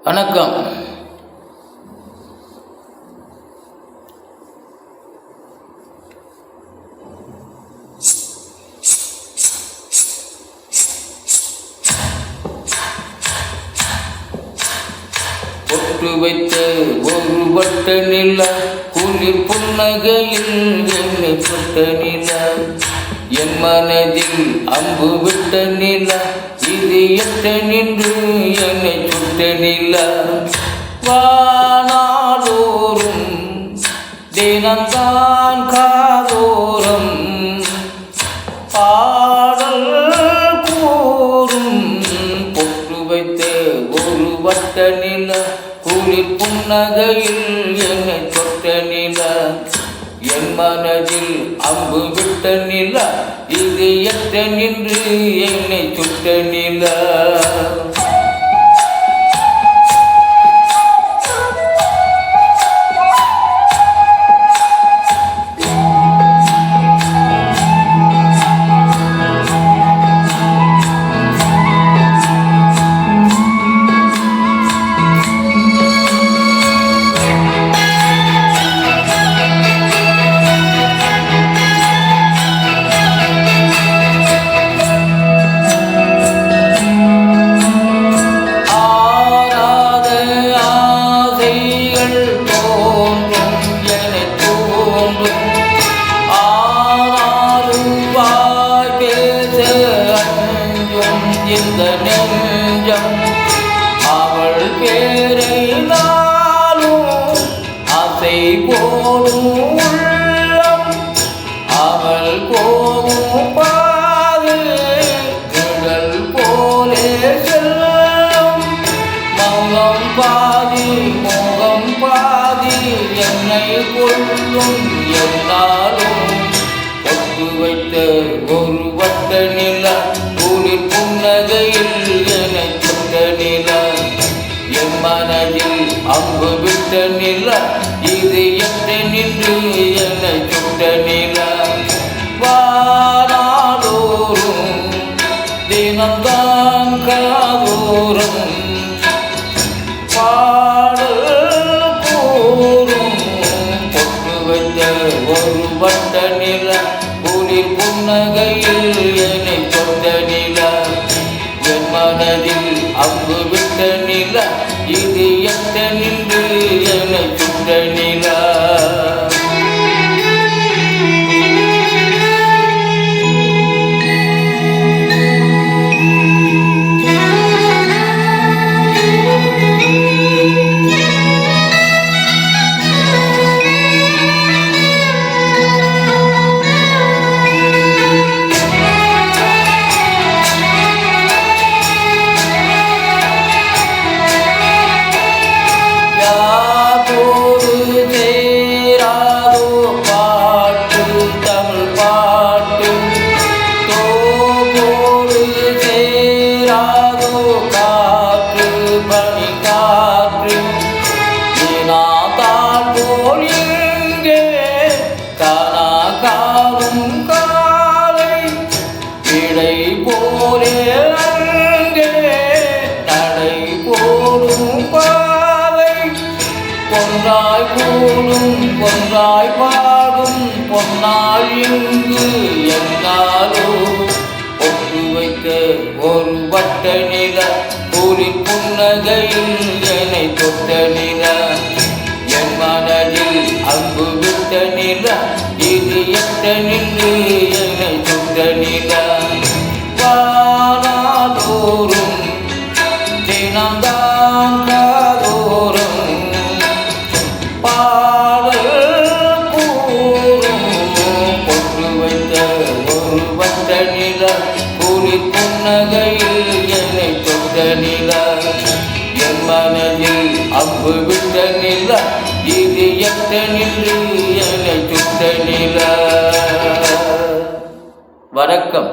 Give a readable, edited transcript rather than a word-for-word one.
வணக்கம். பொட்டு வைத்த ஒரு வட்ட நிலா, குளிர் புன்னகையில் என்னை தொட்ட நிலா, என் மனதில் அம்பு விட்ட நிலா, இது எட்ட நின்று என்னை சுட்ட நிலா. வானாலோரும் தினந்தான் காதோரம் பாடல் கூறும். பொட்டு வைத்த ஒரு வட்ட நிலா, குளிர் புன்னகையில் என்னை தொட்ட நிலா, என் மனதில் அம்பு விட்ட நிலா, இது எட்ட நின்று என்னை சுட்ட நிலா. இந்த நெஞ்சம் அவள் பேரை நாளும் ஆசை போடும் உள்ளம், அவள் போகும் பாது நிழல் போலே செல்லும். மௌனம் பாதி மோகம் பாதி என்னை கொள்ளும் என்னாலும். பொட்டு வைத்த ஒரு வட்ட நிலா, குளிர் புன்னகையில் என்னை தொட்ட நிலா, என் மனதில் அம்பு விட்ட நிலா, இது எட்ட நின்று என்னை சுட்ட நிலா. வானாலோரும் தினம்தான் காதோரம் பாடல் கூறும். பொட்டு வைத்த ஒரு வட்ட நிலா, குளிர் புன்னகையில் என்னை தொட்ட நிலா, என் மனதில் அம்பு விட்ட நிலா, இது எட்ட நின்று என்னை சுட்ட நிலா. போலே அங்கே நடை போடும் பாவை, பொன்றாய் கூடும் பொன்றாய் பாடும் பொன்னால் இங்கு எங்காலோ. பொட்டு வைக்க ஒரு வட்ட நிலா, குளிர் புன்னகையில் என்னை தொட்ட நிலா, என் மனதில் அம்பு விட்ட நிலா, இது எட்ட நின்று என்னை சுட்ட நிலா. வானாலோரும் தினம்தான் காதோரம் பாடல் கூறும். பொட்டு வைத்த ஒரு வட்ட நிலா, குளிர் புன்னகையில் என்னை தொட்ட நிலா, என் மனதில் அம்பு விட்ட நிலா, இது எட்ட நின்று என்னை சுட்ட நிலா. வணக்கம்.